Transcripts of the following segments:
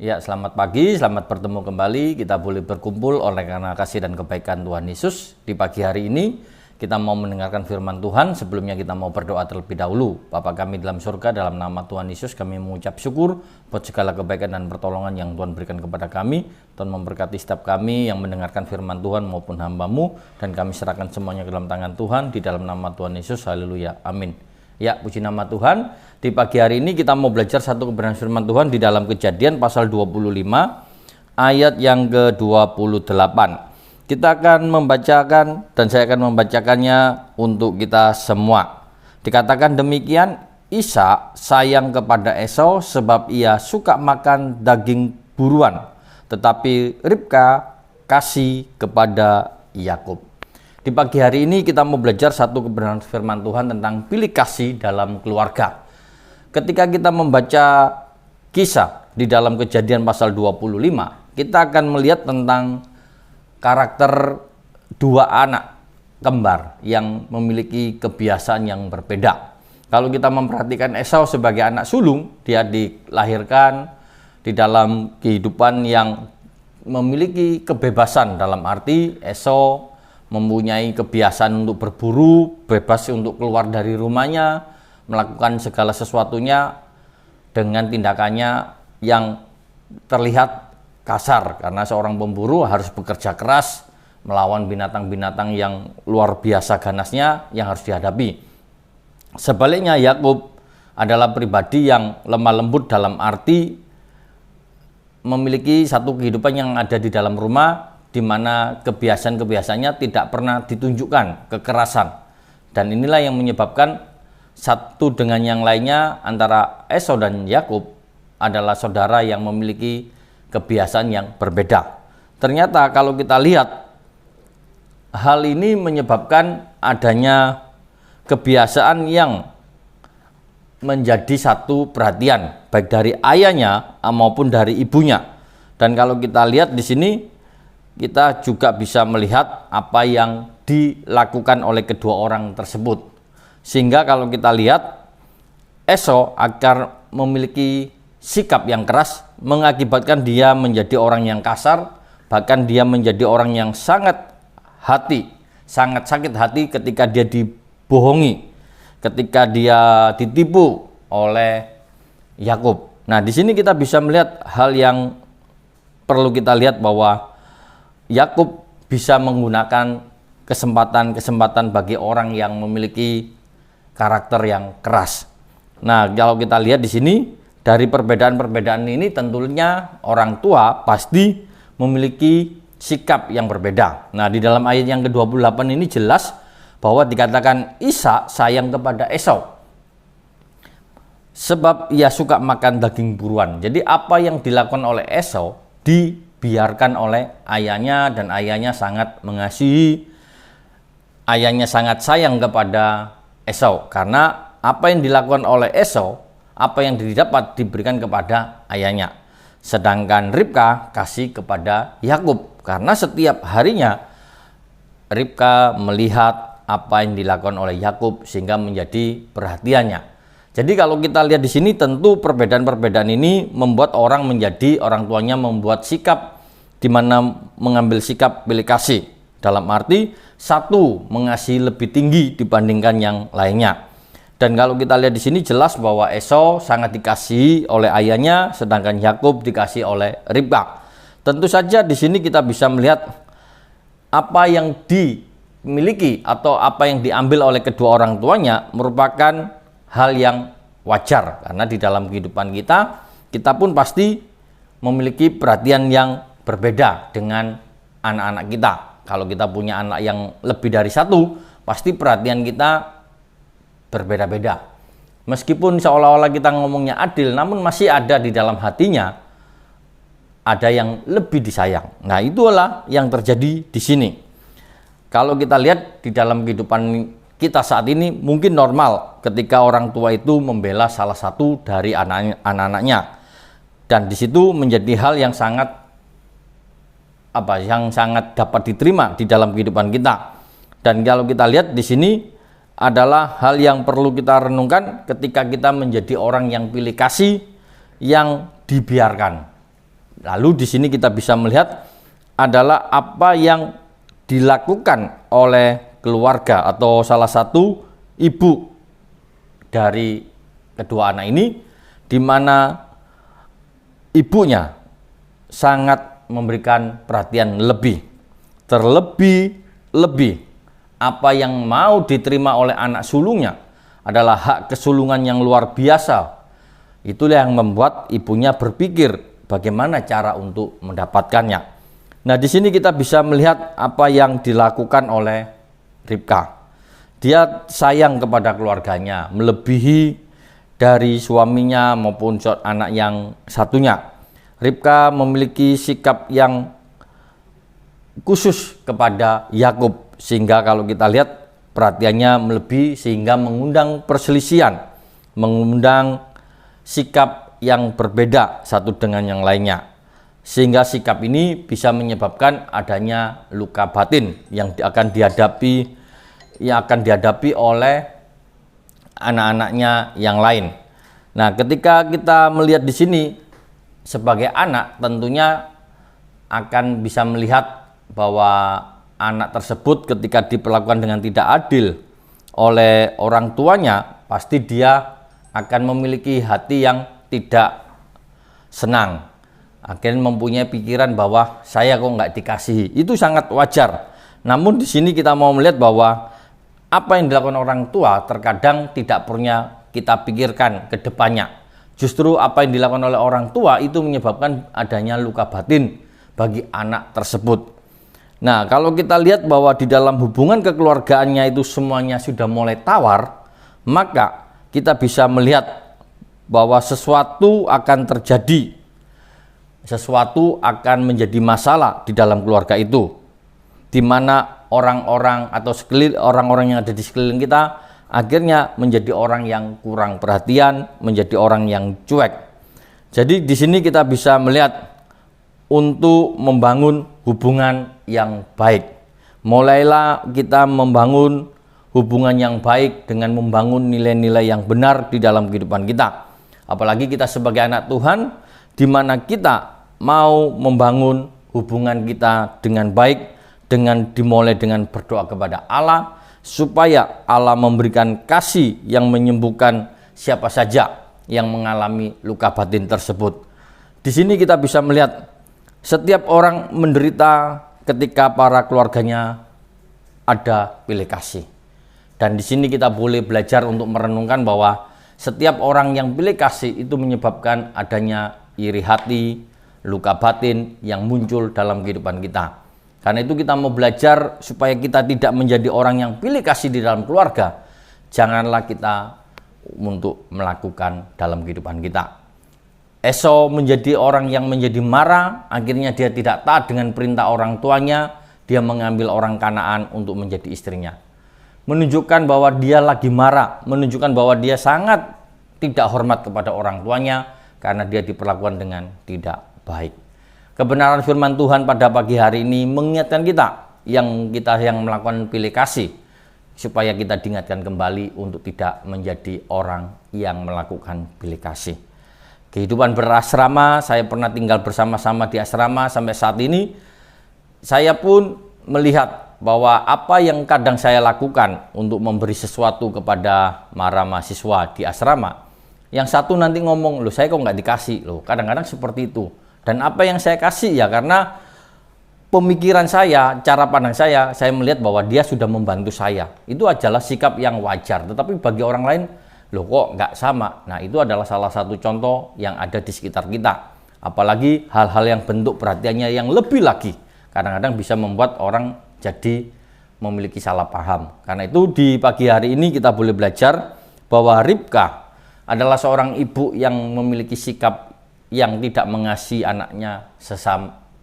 Ya, selamat pagi, selamat bertemu kembali. Kita boleh berkumpul oleh karena kasih dan kebaikan Tuhan Yesus. Di pagi hari ini, kita mau mendengarkan firman Tuhan. Sebelumnya kita mau berdoa terlebih dahulu. Bapa kami dalam surga, dalam nama Tuhan Yesus, kami mengucap syukur buat segala kebaikan dan pertolongan yang Tuhan berikan kepada kami. Tuhan memberkati setiap kami yang mendengarkan firman Tuhan maupun hamba-Mu. Dan kami serahkan semuanya ke dalam tangan Tuhan, di dalam nama Tuhan Yesus. Haleluya, amin. Ya, puji nama Tuhan. Di pagi hari ini kita mau belajar satu kebenaran firman Tuhan di dalam Kejadian pasal 25 ayat yang ke-28. Kita akan membacakan dan saya akan membacakannya untuk kita semua. Dikatakan demikian, Ishak sayang kepada Esau sebab ia suka makan daging buruan, tetapi Ribka kasih kepada Yakub. Di pagi hari ini kita mau belajar satu kebenaran firman Tuhan tentang pilih kasih dalam keluarga. Ketika kita membaca kisah di dalam Kejadian pasal 25, kita akan melihat tentang karakter dua anak kembar yang memiliki kebiasaan yang berbeda. Kalau kita memperhatikan Esau sebagai anak sulung, dia dilahirkan di dalam kehidupan yang memiliki kebebasan, dalam arti Esau mempunyai kebiasaan untuk berburu, bebas untuk keluar dari rumahnya, melakukan segala sesuatunya dengan tindakannya yang terlihat kasar, karena seorang pemburu harus bekerja keras melawan binatang-binatang yang luar biasa ganasnya yang harus dihadapi. Sebaliknya Yakub adalah pribadi yang lemah lembut, dalam arti memiliki satu kehidupan yang ada di dalam rumah, di mana kebiasaan-kebiasaannya tidak pernah ditunjukkan kekerasan. Dan inilah yang menyebabkan satu dengan yang lainnya antara Esau dan Yakub adalah saudara yang memiliki kebiasaan yang berbeda. Ternyata kalau kita lihat, hal ini menyebabkan adanya kebiasaan yang menjadi satu perhatian baik dari ayahnya maupun dari ibunya. Dan kalau kita lihat di sini, kita juga bisa melihat apa yang dilakukan oleh kedua orang tersebut. Sehingga kalau kita lihat, Esau agar memiliki sikap yang keras mengakibatkan dia menjadi orang yang kasar, bahkan dia menjadi orang yang sangat sakit hati ketika dia dibohongi, ketika dia ditipu oleh Yakub. Nah, di sini kita bisa melihat hal yang perlu kita lihat, bahwa Yakub bisa menggunakan kesempatan-kesempatan bagi orang yang memiliki karakter yang keras. Nah, kalau kita lihat di sini, dari perbedaan-perbedaan ini tentunya orang tua pasti memiliki sikap yang berbeda. Nah, di dalam ayat yang ke-28 ini jelas bahwa dikatakan Ishak sayang kepada Esau sebab ia suka makan daging buruan. Jadi apa yang dilakukan oleh Esau dibiarkan oleh ayahnya, dan ayahnya sangat mengasihi, ayahnya sangat sayang kepada Esau, karena apa yang dilakukan oleh Esau, apa yang didapat diberikan kepada ayahnya. Sedangkan Ribka kasih kepada Yakub, karena setiap harinya Ribka melihat apa yang dilakukan oleh Yakub sehingga menjadi perhatiannya. Jadi kalau kita lihat di sini, tentu perbedaan-perbedaan ini membuat orang tuanya membuat sikap di mana mengambil sikap pilih kasih. Dalam arti satu mengasihi lebih tinggi dibandingkan yang lainnya. Dan kalau kita lihat di sini jelas bahwa Esau sangat dikasihi oleh ayahnya, sedangkan Yakub dikasihi oleh Ribka. Tentu saja di sini kita bisa melihat apa yang dimiliki atau apa yang diambil oleh kedua orang tuanya merupakan hal yang wajar, karena di dalam kehidupan kita pun pasti memiliki perhatian yang berbeda dengan anak-anak kita. Kalau kita punya anak yang lebih dari satu, pasti perhatian kita berbeda-beda. Meskipun seolah-olah kita ngomongnya adil, namun masih ada di dalam hatinya ada yang lebih disayang. Nah, itulah yang terjadi di sini. Kalau kita lihat di dalam kehidupan kita saat ini, mungkin normal ketika orang tua itu membela salah satu dari anak-anaknya, dan di situ menjadi hal yang sangat dapat diterima di dalam kehidupan kita. Dan kalau kita lihat di sini adalah hal yang perlu kita renungkan ketika kita menjadi orang yang pilih kasih, yang dibiarkan. Lalu di sini kita bisa melihat adalah apa yang dilakukan oleh keluarga atau salah satu ibu dari kedua anak ini, di mana ibunya sangat memberikan perhatian lebih, terlebih apa yang mau diterima oleh anak sulungnya adalah hak kesulungan yang luar biasa. Itulah yang membuat ibunya berpikir bagaimana cara untuk mendapatkannya. Nah, di sini kita bisa melihat apa yang dilakukan oleh Ribka. Dia sayang kepada keluarganya, melebihi dari suaminya maupun anak yang satunya. Ribka memiliki sikap yang khusus kepada Yakub, sehingga kalau kita lihat perhatiannya melebihi sehingga mengundang perselisihan, mengundang sikap yang berbeda satu dengan yang lainnya, sehingga sikap ini bisa menyebabkan adanya luka batin yang akan dihadapi oleh anak-anaknya yang lain. Nah, ketika kita melihat di sini sebagai anak, tentunya akan bisa melihat bahwa anak tersebut ketika diperlakukan dengan tidak adil oleh orang tuanya, pasti dia akan memiliki hati yang tidak senang, akhirnya mempunyai pikiran bahwa saya kok nggak dikasihi. Itu sangat wajar. Namun di sini kita mau melihat bahwa apa yang dilakukan orang tua terkadang tidak punya kita pikirkan ke depannya. Justru apa yang dilakukan oleh orang tua itu menyebabkan adanya luka batin bagi anak tersebut. Nah, kalau kita lihat bahwa di dalam hubungan kekeluargaannya itu semuanya sudah mulai tawar, maka kita bisa melihat bahwa sesuatu akan terjadi, sesuatu akan menjadi masalah di dalam keluarga itu, di mana orang-orang atau orang-orang yang ada di sekeliling kita akhirnya menjadi orang yang kurang perhatian, menjadi orang yang cuek. Jadi di sini kita bisa melihat untuk membangun hubungan yang baik. Mulailah kita membangun hubungan yang baik dengan membangun nilai-nilai yang benar di dalam kehidupan kita. Apalagi kita sebagai anak Tuhan, di mana kita mau membangun hubungan kita dengan baik, dengan dimulai dengan berdoa kepada Allah, supaya Allah memberikan kasih yang menyembuhkan siapa saja yang mengalami luka batin tersebut. Di sini kita bisa melihat setiap orang menderita ketika para keluarganya ada pilih kasih. Dan di sini kita boleh belajar untuk merenungkan bahwa setiap orang yang pilih kasih itu menyebabkan adanya iri hati, luka batin yang muncul dalam kehidupan kita. Karena itu kita mau belajar supaya kita tidak menjadi orang yang pilih kasih di dalam keluarga. Janganlah kita untuk melakukan dalam kehidupan kita. Esau menjadi orang yang menjadi marah, akhirnya dia tidak taat dengan perintah orang tuanya, dia mengambil orang Kanaan untuk menjadi istrinya. Menunjukkan bahwa dia lagi marah, menunjukkan bahwa dia sangat tidak hormat kepada orang tuanya karena dia diperlakukan dengan tidak baik. Kebenaran firman Tuhan pada pagi hari ini mengingatkan kita yang melakukan pilih kasih, supaya kita diingatkan kembali untuk tidak menjadi orang yang melakukan pilih kasih. Kehidupan berasrama, saya pernah tinggal bersama-sama di asrama sampai saat ini. Saya pun melihat bahwa apa yang kadang saya lakukan untuk memberi sesuatu kepada para mahasiswa di asrama, yang satu nanti ngomong, loh saya kok nggak dikasih, loh kadang-kadang seperti itu. Dan apa yang saya kasih ya karena pemikiran saya, cara pandang saya melihat bahwa dia sudah membantu saya. Itu adalah sikap yang wajar, tetapi bagi orang lain, loh kok nggak sama. Nah, itu adalah salah satu contoh yang ada di sekitar kita. Apalagi hal-hal yang bentuk perhatiannya yang lebih lagi, kadang-kadang bisa membuat orang jadi memiliki salah paham. Karena itu di pagi hari ini kita boleh belajar bahwa Ribka adalah seorang ibu yang memiliki sikap yang tidak mengasihi anaknya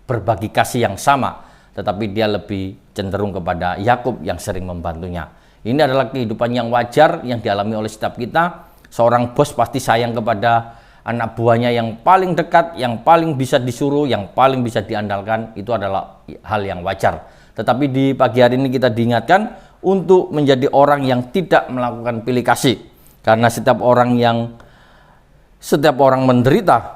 berbagi kasih yang sama, tetapi dia lebih cenderung kepada Yakub yang sering membantunya. Ini adalah kehidupan yang wajar yang dialami oleh setiap kita. Seorang bos pasti sayang kepada anak buahnya yang paling dekat, yang paling bisa disuruh, yang paling bisa diandalkan. Itu adalah hal yang wajar. Tetapi di pagi hari ini kita diingatkan untuk menjadi orang yang tidak melakukan pilih kasih. Karena setiap orang menderita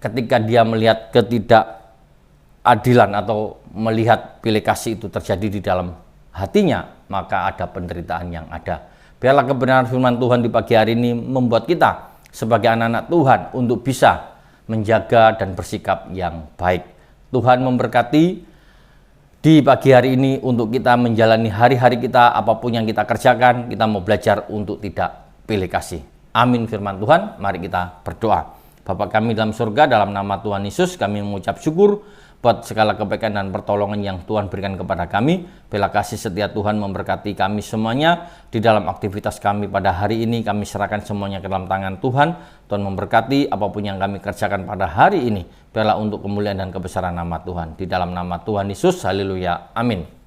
ketika dia melihat ketidakadilan atau melihat pilih kasih itu terjadi di dalam hatinya, maka ada penderitaan yang ada. Biarlah kebenaran firman Tuhan di pagi hari ini membuat kita sebagai anak-anak Tuhan untuk bisa menjaga dan bersikap yang baik. Tuhan memberkati di pagi hari ini untuk kita menjalani hari-hari kita, apapun yang kita kerjakan, kita mau belajar untuk tidak pilih kasih. Amin firman Tuhan, mari kita berdoa. Bapa kami dalam surga, dalam nama Tuhan Yesus, kami mengucap syukur buat segala kebaikan dan pertolongan yang Tuhan berikan kepada kami. Bila kasih setia Tuhan memberkati kami semuanya di dalam aktivitas kami pada hari ini. Kami serahkan semuanya ke dalam tangan Tuhan. Tuhan memberkati apapun yang kami kerjakan pada hari ini. Biarlah untuk kemuliaan dan kebesaran nama Tuhan. Di dalam nama Tuhan Yesus, haleluya, amin.